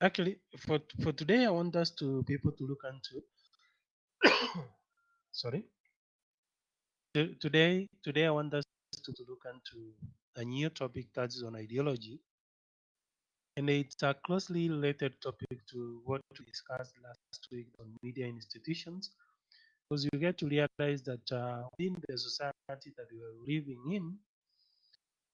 Actually, for today, I want us to be able to look into. Sorry. Today, I want us to look into a new topic that is on ideology, and it's a closely related topic to what we discussed last week on media institutions. Because you get to realize that within the society that we are living in,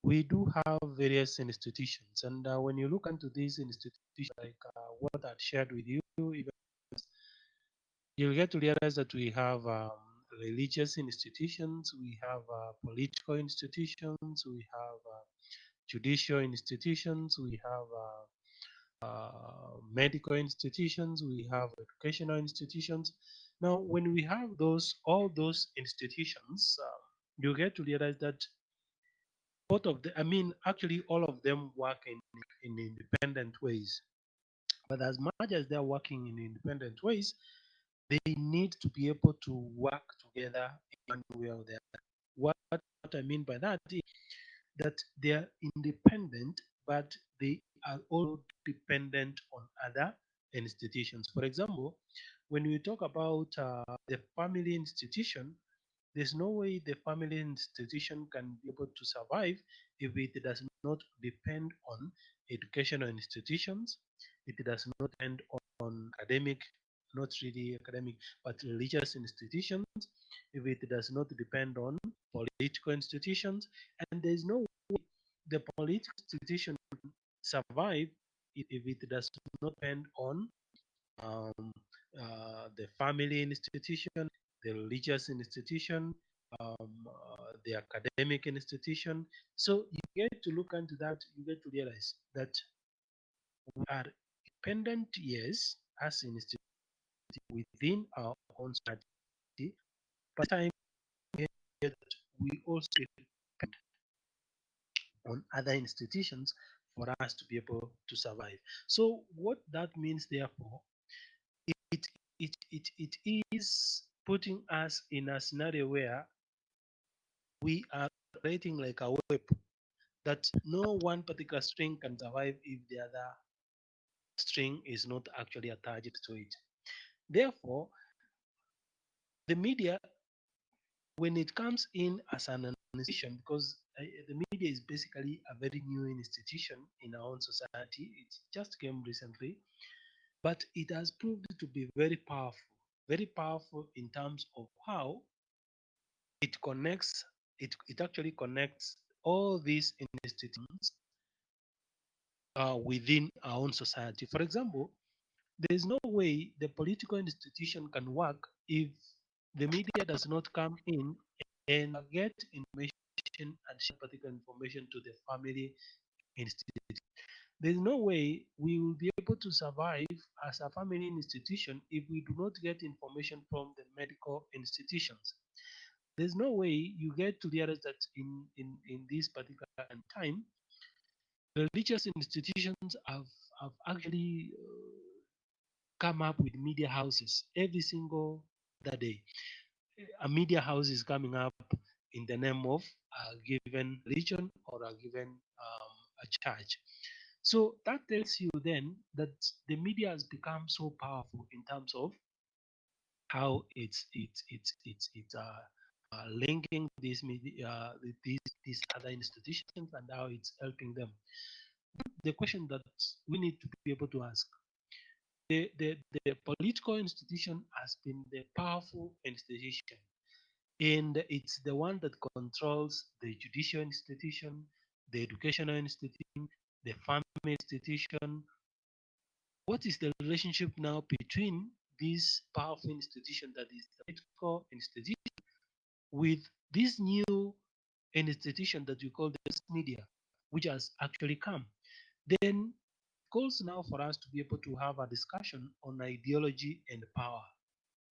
we do have various institutions, and when you look into these institutions, like what I shared with you, even you'll get to realize that we have religious institutions, we have political institutions, we have judicial institutions, we have medical institutions, we have educational institutions. Now, when we have all those institutions, you get to realize that both of them, I mean, actually, all of them work in independent ways. But as much as they're working in independent ways, they need to be able to work together in one way or the other. What I mean by that is that they are independent, but they are also dependent on other institutions. For example, when we talk about the family institution, there's no way the family institution can be able to survive if it does not depend on educational institutions. It does not depend on academic, not really academic, but religious institutions. If it does not depend on political institutions, and there's no way the political institution survive if it does not depend on um, the family institution, the religious institution, the academic institution. So you get to look into that, you get to realize that we are independent, yes, as an institution within our own society, but time that we also depend on other institutions for us to be able to survive. So what that means, therefore, it it is putting us in a scenario where we are creating like a web that no one particular string can survive if the other string is not actually attached to it. Therefore, the media, when it comes in as an institution, because the media is basically a very new institution in our own society, it just came recently, but it has proved to be very powerful in terms of how it connects, it actually connects all these institutions within our own society. For example, there is no way the political institution can work if the media does not come in and get information and share particular information to the family institution. There's no way we will be able to survive as a family institution if we do not get information from the medical institutions. There's no way you get to realize that in this particular time, religious institutions have actually come up with media houses every single other day. A media house is coming up in the name of a given religion or a given a church. So that tells you then that the media has become so powerful in terms of how it's linking these media, these other institutions and how it's helping them. The question that we need to be able to ask: the political institution has been the powerful institution, and it's the one that controls the judicial institution, the educational institution, the family institution. What is the relationship now between this powerful institution that is the political institution with this new institution that we call the media, which has actually come? Then calls now for us to be able to have a discussion on ideology and power,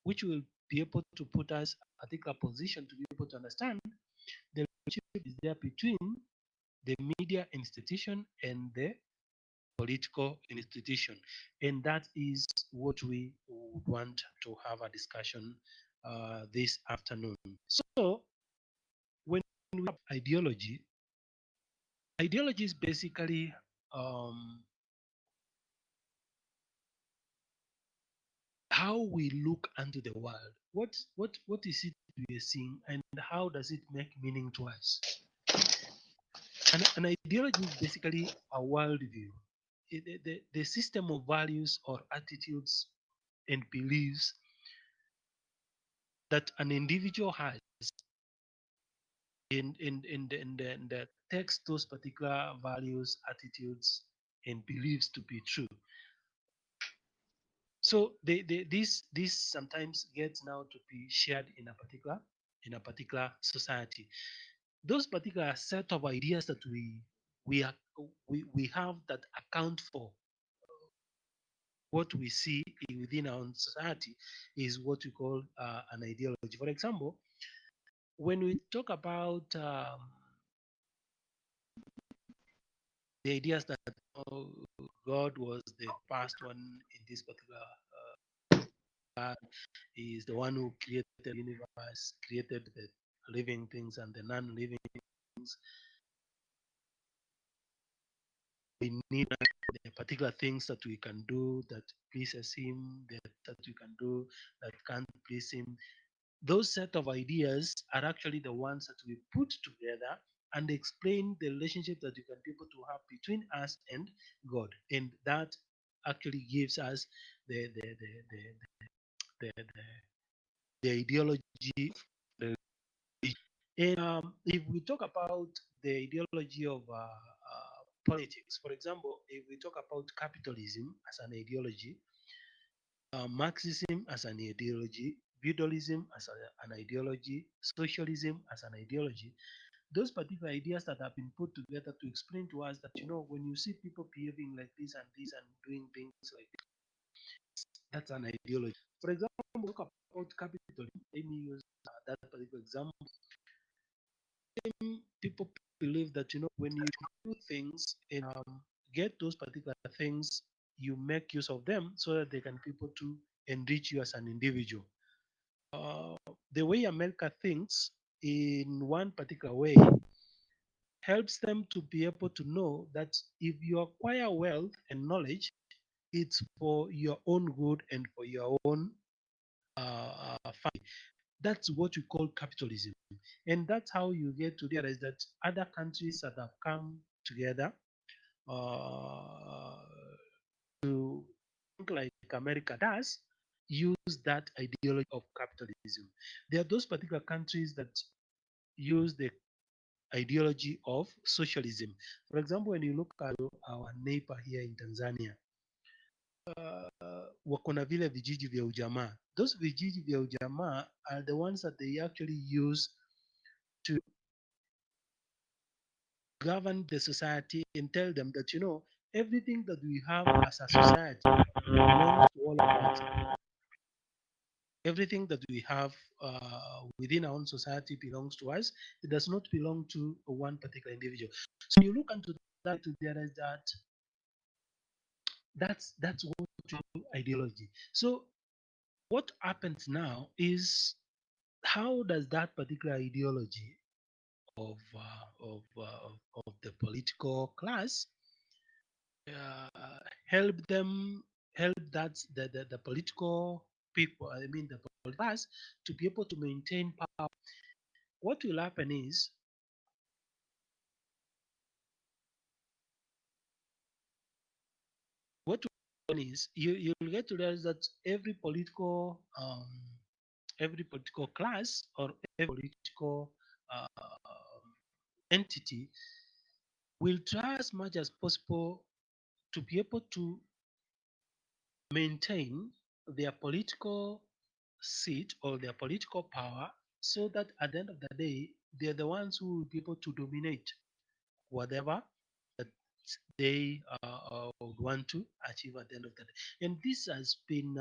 which will be able to put us in a particular position to be able to understand the relationship is there between the media institution and the political institution. And that is what we would want to have a discussion this afternoon. So, when we have ideology, ideology is basically um, how we look into the world. What is it we are seeing, and how does it make meaning to us? An ideology is basically a worldview, the system of values or attitudes and beliefs that an individual has in the takes those particular values, attitudes, and beliefs to be true. So this sometimes gets now to be shared in a particular society. Those particular set of ideas that we are we have that account for what we see within our own society is what we call an ideology. For example, when we talk about the ideas that God was the first one in this particular God is the one who created the universe, created the living things and the non-living things. We need the particular things that we can do that pleases Him, that we can do that can't please Him. Those set of ideas are actually the ones that we put together and explain the relationship that we can be able to have between us and God, and that actually gives us the the the the the, the, the ideology. And if we talk about the ideology of politics, for example, if we talk about capitalism as an ideology, Marxism as an ideology, feudalism as an ideology, socialism as an ideology, those particular ideas that have been put together to explain to us that, when you see people behaving like this and doing things like this, that's an ideology. For example, talk about capitalism. Let me use that particular example. People believe that, when you do things and get those particular things, you make use of them so that they can be able to enrich you as an individual. Uh, the way America thinks in one particular way helps them to be able to know that if you acquire wealth and knowledge, it's for your own good and for your own family. That's what we call capitalism. And that's how you get to realize that other countries that have come together uh, to think like America does use that ideology of capitalism. There are those particular countries that use the ideology of socialism. For example, when you look at our neighbor here in Tanzania, wako na vile vijiji vya ujamaa. Those vijiji vya ujamaa are the ones that they actually use to govern the society and tell them that, everything that we have as a society belongs to all of us. Everything that we have within our own society belongs to us. It does not belong to one particular individual. So you look into that to realize that that's what ideology. So what happens now is, how does that particular ideology of of the political class help them help the political people, I mean the political class, to be able to maintain power? What will happen is, what will happen is you'll get to realize that every political class or every political entity will try as much as possible to be able to maintain their political seat or their political power, so that at the end of the day, they're the ones who will be able to dominate whatever that they would want to achieve at the end of the day. And this has been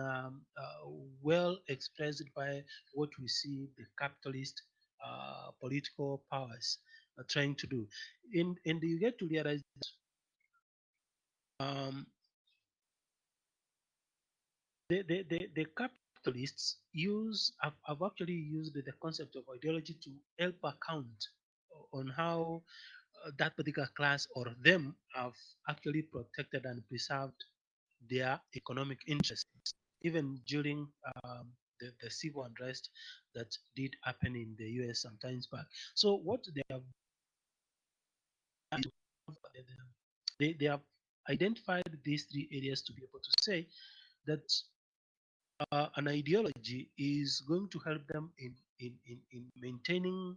well expressed by what we see the capitalist political powers are trying to do. And you get to realize um, the capitalists have actually used the concept of ideology to help account on how that particular class or them have actually protected and preserved their economic interests, even during the civil unrest that did happen in the US sometimes back. So what they have done, they have identified these three areas to be able to say that an ideology is going to help them in maintaining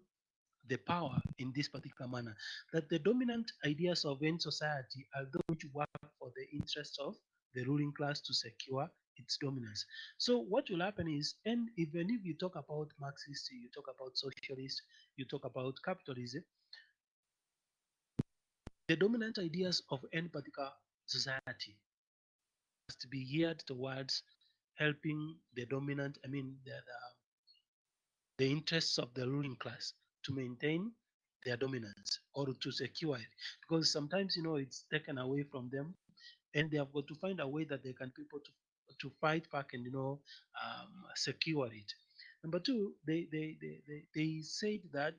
the power in this particular manner. That the dominant ideas of any society are those which work for the interests of the ruling class to secure its dominance. So what will happen is, and even if you talk about Marxist, you talk about socialist, you talk about capitalism, the dominant ideas of any particular society must be geared towards helping the dominant, I mean, the interests of the ruling class to maintain their dominance or to secure it. Because sometimes, it's taken away from them and they have got to find a way that they can people to fight back and, secure it. Number two, they said that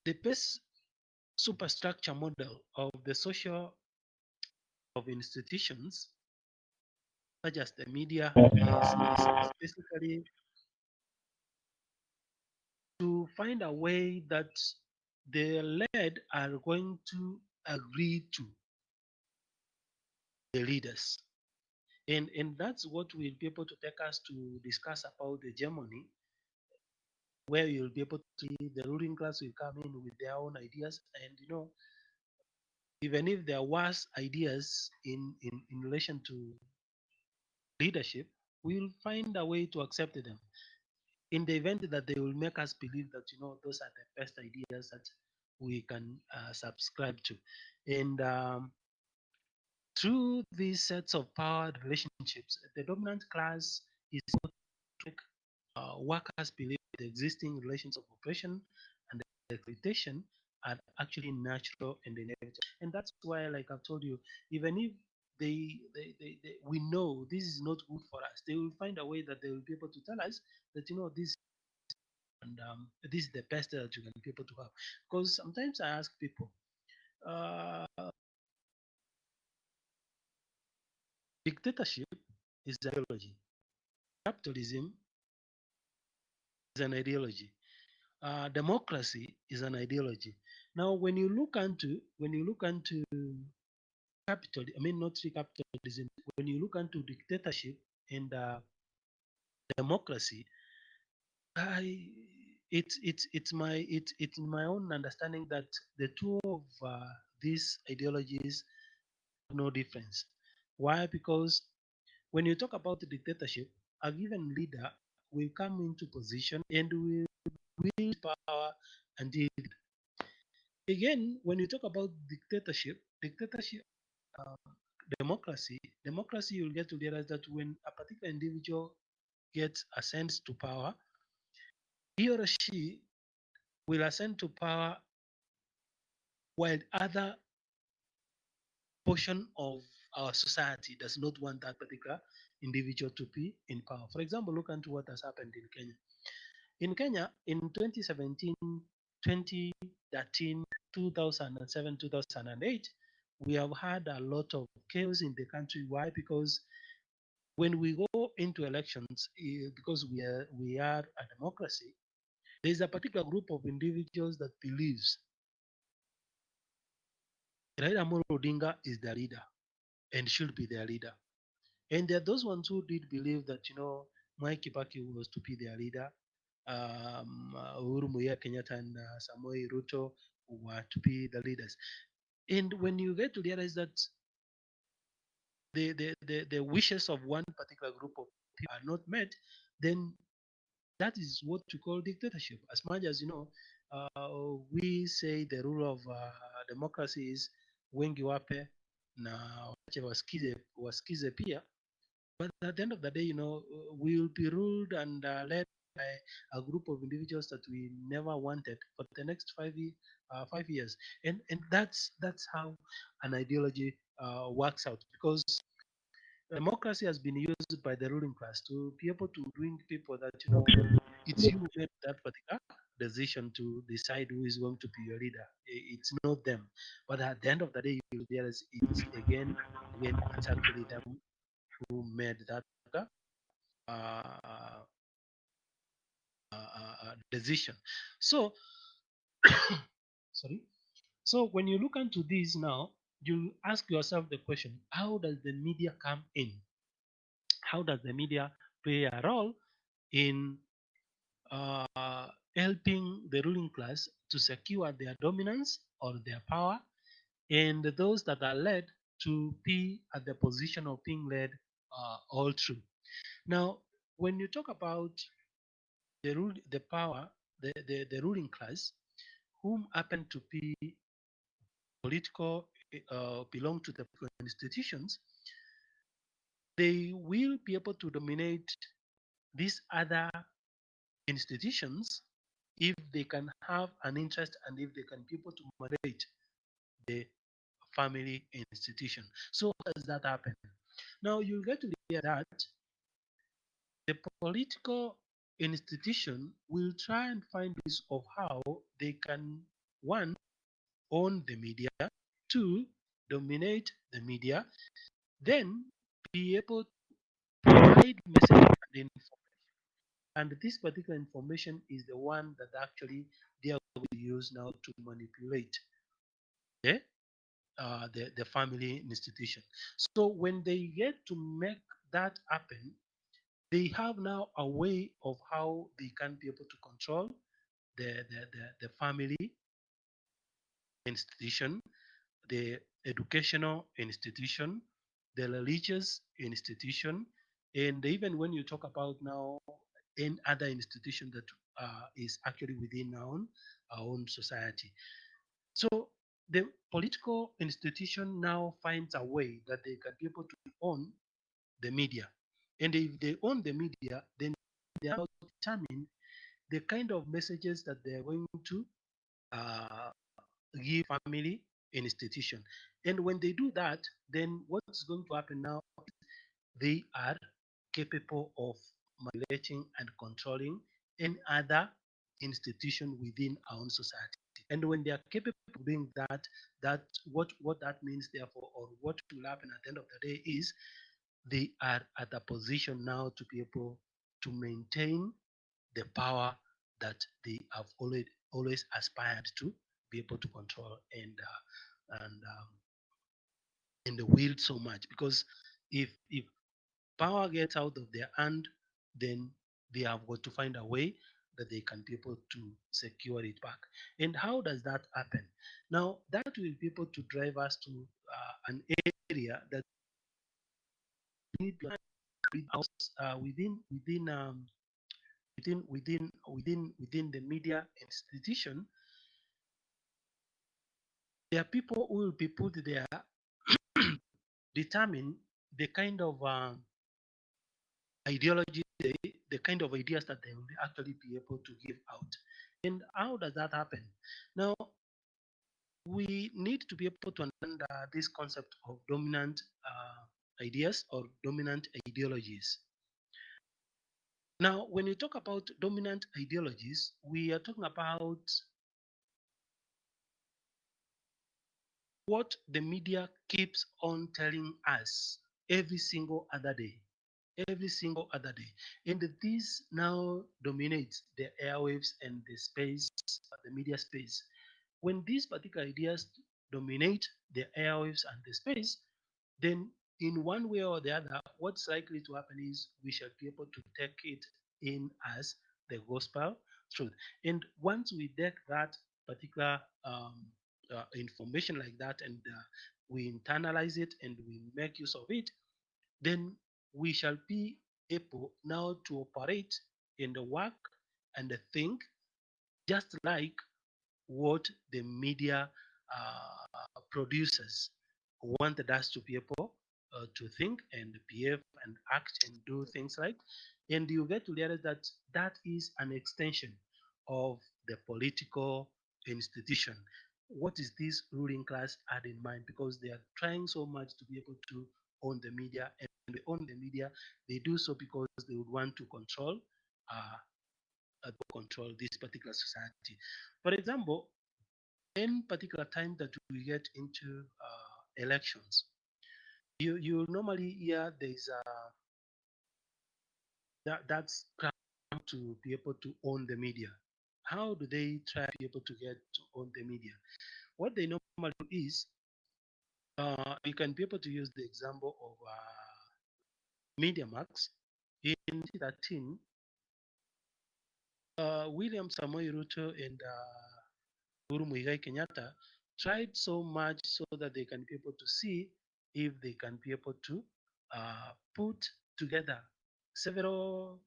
the best superstructure model of the social of institutions, such as the media, is basically to find a way that the led are going to agree to the leaders. And that's what will be able to take us to discuss about the Germany, where you'll be able to see the ruling class will come in with their own ideas. And, even if there was ideas in relation to leadership, we'll find a way to accept them. In the event that they will make us believe that, those are the best ideas that we can subscribe to. And through these sets of power relationships, the dominant class is able to make workers believe the existing relations of oppression and exploitation are actually natural and inevitable. And that's why, like I've told you, even if we know this is not good for us, they will find a way that they will be able to tell us that, this and this is the best that you can be able to have. Because sometimes I ask people, uh, dictatorship is an ideology, capitalism is an ideology, democracy is an ideology. Now, when you look into capital, I mean not really capitalism, when you look into dictatorship and democracy, I it's my own understanding that the two of these ideologies have no difference. Why? Because when you talk about the dictatorship, a given leader will come into position and will wield power until again, when you talk about dictatorship, uh, democracy, you'll get to realize that when a particular individual gets ascends to power, he or she will ascend to power while other portion of our society does not want that particular individual to be in power. For example, look into what has happened in Kenya. In Kenya, in 2017, 2013, 2007, 2008, we have had a lot of chaos in the country. Why? Because when we go into elections, because we are a democracy, there is a particular group of individuals that believes Raila Amolo Odinga is their leader and should be their leader. And there are those ones who did believe that, Mwai Kibaki was to be their leader, Uhuru Muigai Kenyatta and Samoei Ruto were to be the leaders. And when you get to realize that the wishes of one particular group of people are not met, then that is what we call dictatorship. As much as, we say the rule of democracy is wengi wape na wache wasikize pia. But at the end of the day, we will be ruled and led by a group of individuals that we never wanted for the next 5 years, and that's how an ideology works out. Because democracy has been used by the ruling class to be able to bring people that, it's you who made that particular decision to decide who is going to be your leader. It's not them. But at the end of the day, you realize it's again, it's actually them who made that uh, decision. So, sorry. So when you look into this now, you ask yourself the question: how does the media come in? How does the media play a role in helping the ruling class to secure their dominance or their power, and those that are led to be at the position of being led all through? Now, when you talk about the power, the ruling class, whom happen to be political, belong to the institutions, they will be able to dominate these other institutions if they can have an interest and if they can be able to manage the family institution. So how does that happen? Now you get to hear that the political institution will try and find ways of how they can, one, own the media, two, dominate the media, then be able to provide message and information. And this particular information is the one that actually they are going to use now to manipulate the, the family institution. So when they get to make that happen, they have now a way of how they can be able to control the family institution, the educational institution, the religious institution, and even when you talk about now any other institution that is actually within our own society. So the political institution now finds a way that they can be able to own the media. And if they own the media, then they are now determine the kind of messages that they're going to uh, give family institution. And when they do that, then what's going to happen now? They are capable of manipulating and controlling any other institution within our own society. And when they are capable of doing that, what that means therefore, or what will happen at the end of the day is they are at a position now to be able to maintain the power that they have always aspired to be able to control and the will so much. Because if power gets out of their hand, then they have got to find a way that they can be able to secure it back. And how does that happen? Now that will be able to drive us to an area that need within the media institution. There are people who will be put there determine the kind of ideology, the kind of ideas that they will actually be able to give out. And how does that happen? Now, we need to be able to understand this concept of dominant ideas or dominant ideologies. Now, when you talk about dominant ideologies, we are talking about what the media keeps on telling us every single other day, every single other day. And this now dominates the airwaves and the space, the media space. When these particular ideas dominate the airwaves and the space, then in one way or the other, what's likely to happen is we shall be able to take it in as the gospel truth. And once we take that particular information like that and we internalize it and we make use of it, then we shall be able now to operate in the work and the think just like what the media producers wanted us to be able to think and behave and act and do things like. And you get to realize that that is an extension of the political institution. What is this ruling class had in mind? Because they are trying so much to be able to own the media, and when they own the media, they do so because they would want to control this particular society. For example, in particular time that we get into elections, you normally hear there's that's trying to be able to own the media. How do they try to be able to get to own the media? What they normally do is you can be able to use the example of MediaMax. In 2013, William Samoei Ruto and Uhuru Muigai Kenyatta tried so much so that they can be able to see if they can be able to put together several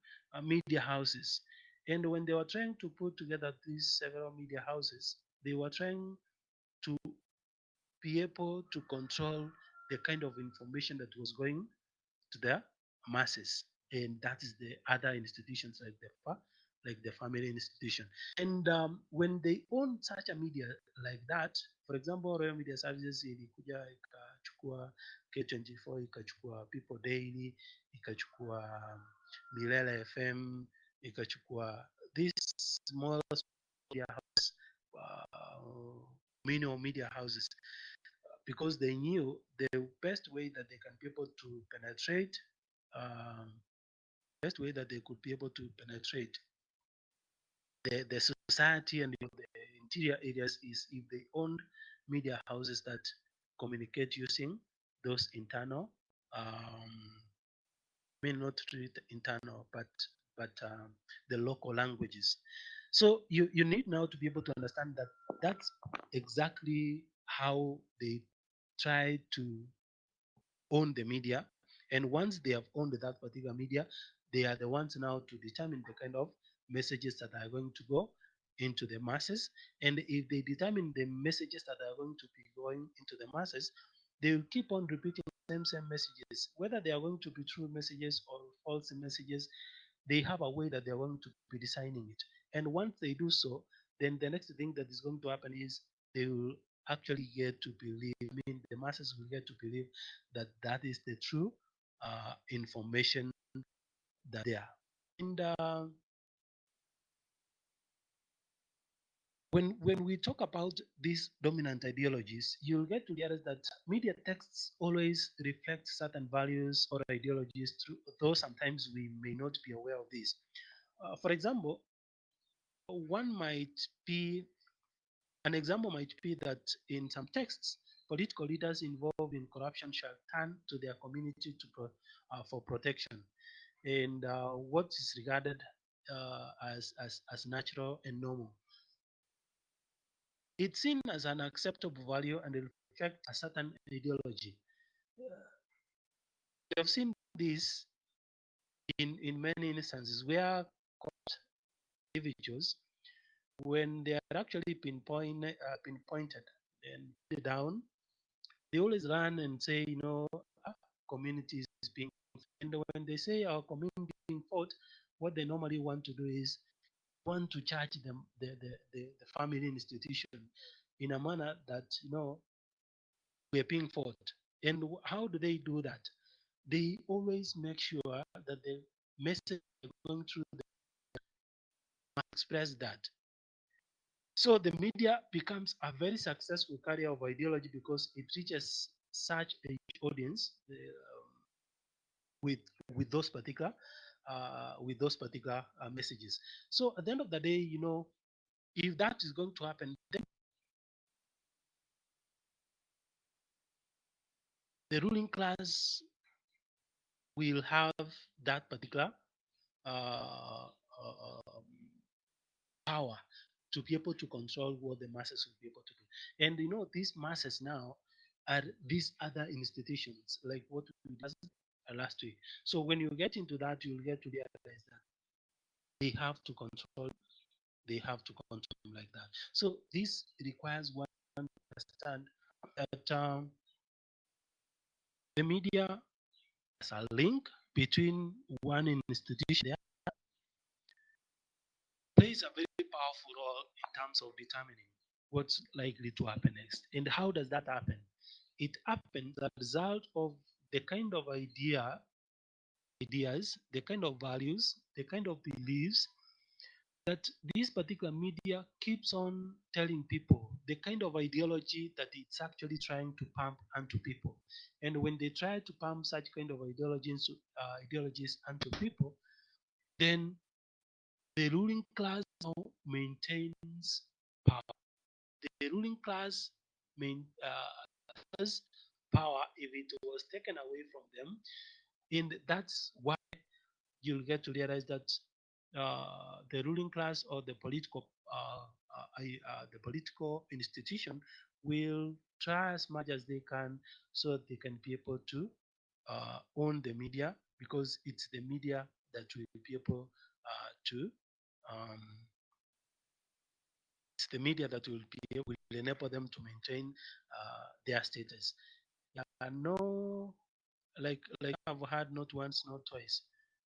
media houses. And when they were trying to put together these several media houses, they were trying to be able to control the kind of information that was going to the masses, and that is the other institutions like the family institution. And when they own such a media like that, for example, Royal Media Services ilikuja ikachukua K24, ikachukua People Daily, ikachukua Milele FM, ikachukua these small media houses, mini media houses, because they knew the best way that they can be able to penetrate, um, best way that they could be able to penetrate the society and the interior areas is if they owned media houses that communicate using those internal, I mean not really internal, but the local languages. So you need now to be able to understand that that's exactly how they try to own the media. And once they have owned that particular media, they are the ones now to determine the kind of messages that are going to go into the masses. And if they determine the messages that are going to be going into the masses, they will keep on repeating the same messages, whether they are going to be true messages or false messages. They have a way that they're going to be designing it. And once they do so, then the next thing that is going to happen is they will actually get to believe, I mean, the masses will get to believe that that is the true information that they are. And when we talk about these dominant ideologies, you'll get to realize that media texts always reflect certain values or ideologies, through, though sometimes we may not be aware of this. For example, one might be an example might be that in some texts, political leaders involved in corruption shall turn to their community for protection, and what is regarded as natural and normal. It's seen as an acceptable value and reflects a certain ideology. We have seen this in many instances where individuals, when they are actually pinpointed and down, they always run and say, our community is being, and when they say our community is being fought, what they normally want to do is want to charge them the family institution in a manner that we're being fought. And how do they do that? They always make sure that the message going through express that. So the media becomes a very successful carrier of ideology because it reaches such a huge audience with with those particular messages. So at the end of the day, if that is going to happen, then the ruling class will have that particular uh, uh, power to be able to control what the masses will be able to do. And these masses now are these other institutions, like what we discussed last week. So when you get into that, you'll get to realize that they have to control, them like that. So this requires one to understand that the media has a link between one institution that plays a very powerful role in terms of determining what's likely to happen next. And how does that happen? It happens as a result of the kind of ideas, the kind of values, the kind of beliefs that this particular media keeps on telling people, the kind of ideology that it's actually trying to pump onto people. And when they try to pump such kind of ideologies onto people, then the ruling class now maintains power. The ruling class has power if it was taken away from them. And that's why you'll get to realize that the ruling class or the political institution will try as much as they can so they can be able to own the media, because it's the media that will be able to um, it's the media that will enable them to maintain their status. No, like I've had not once, not twice.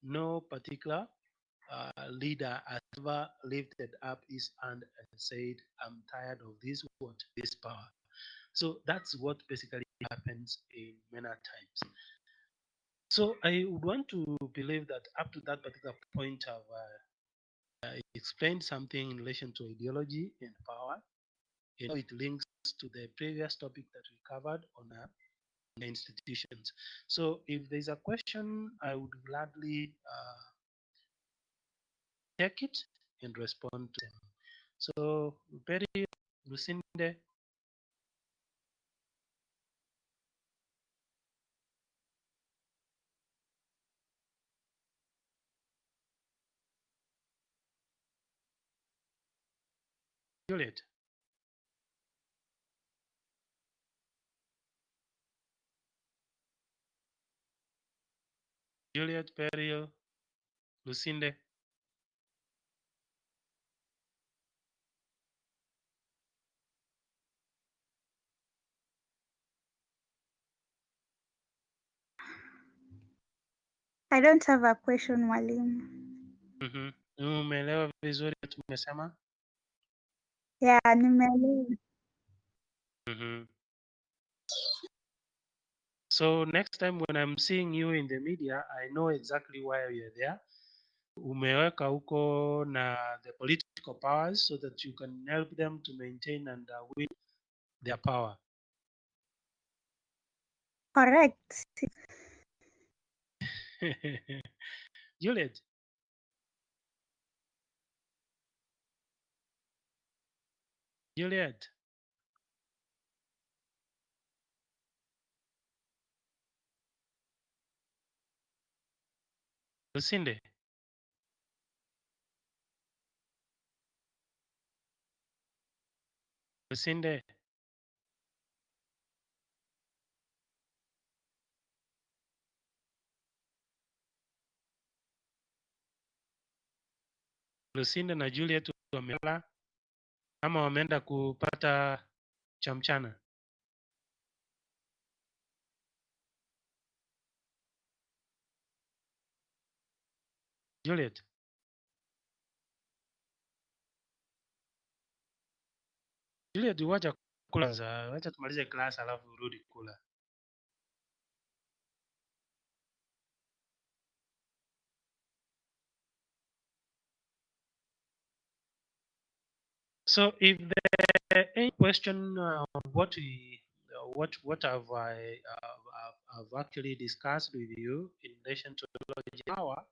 No particular leader has ever lifted up his hand and said, "I'm tired of this power." So that's what basically happens in many times. So I would want to believe that up to that particular point, I've explained something in relation to ideology and power. You know, it links to the previous topic that we covered on the institutions. So if there's a question, I would gladly take it and respond to them. So, Perry, Lucinda, Juliet. Juliet, Perry, Lucinda. I don't have a question, Mwalimu. Umeelewa vizuri tumesema? Yeah, nimeelewa. So next time when I'm seeing you in the media, I know exactly why you're there. Umeweka huko na the political powers so that you can help them to maintain and win their power. Correct. Juliet. Juliet. Lucinda. Lucinda. Lucinda na Juliet wamelala ama wameenda kupata cha mchana? Juliet. Juliet, wacha kula kwanza, wacha tumalize class alafu urudi kula. So if there any question what have I've actually discussed with you in relation to technology power,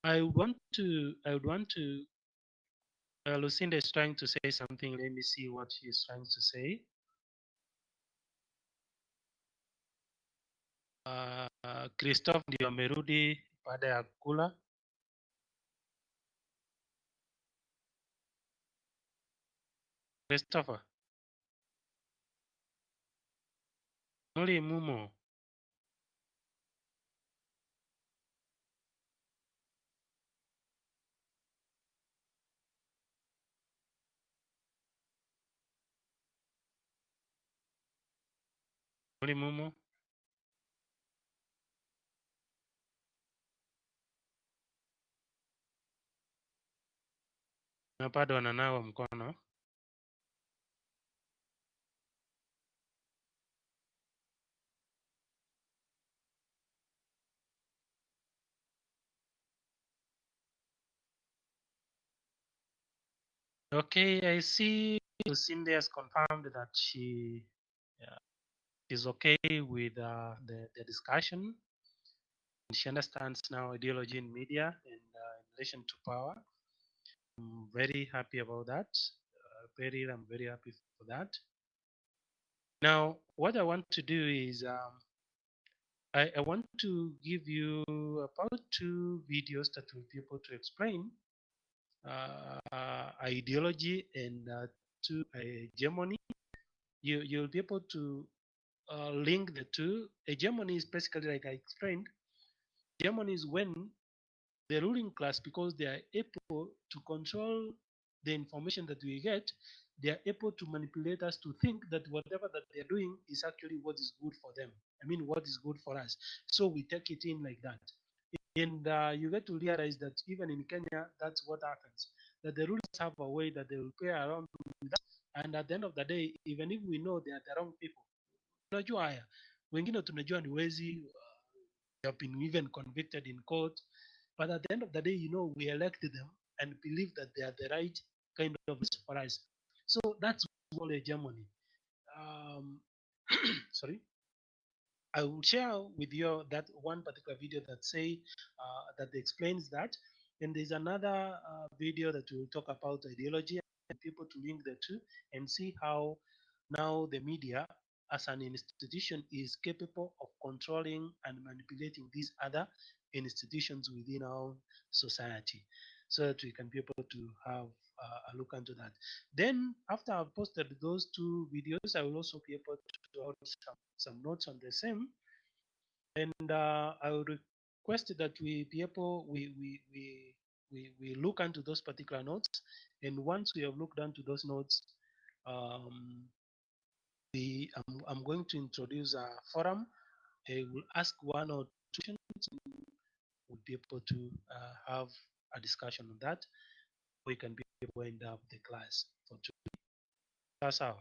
I would want to Lucinda is trying to say something. Let me see what she's trying to say. Christophe ndio amerudi baada ya kula. Christopher. Muri mumo. Muri mumo. Na bado ananawa mkono. Okay, I see Lucinda has confirmed that she is okay with the discussion. She understands now ideology in media and in relation to power. I'm very happy about that. I'm very happy for that. Now, what I want to do is I want to give you about 2 videos that will be able to explain ideology and to hegemony. You'll be able to link the two. Hegemony is basically, like I explained, hegemony is when the ruling class, because they are able to control the information that we get, they are able to manipulate us to think that whatever that they're doing is actually what is good for them. I mean, what is good for us. So we take it in like that. And you get to realize that even in Kenya, that's what happens. That the rulers have a way that they will play around with us. And at the end of the day, even if we know they are the wrong people, tunajua haya, wengine tunajua ni wezi, have been even convicted in court. But at the end of the day, we elected them and believe that they are the right kind of for us. So that's all hegemony. Sorry. I will share with you that one particular video that that explains that, and there's another video that will talk about ideology and people to link the two and see how now the media as an institution is capable of controlling and manipulating these other institutions within our society, so that we can be able to have a look into that. Then after I've posted those 2 videos, I will also be able to add some notes on the same, and I would request that we be able we look into those particular notes, and once we have looked into those notes, um, I'm going to introduce a forum. I will ask 1 or 2 questions. We'll be able to have a discussion on that. We can be able to end up the class for today. That's how.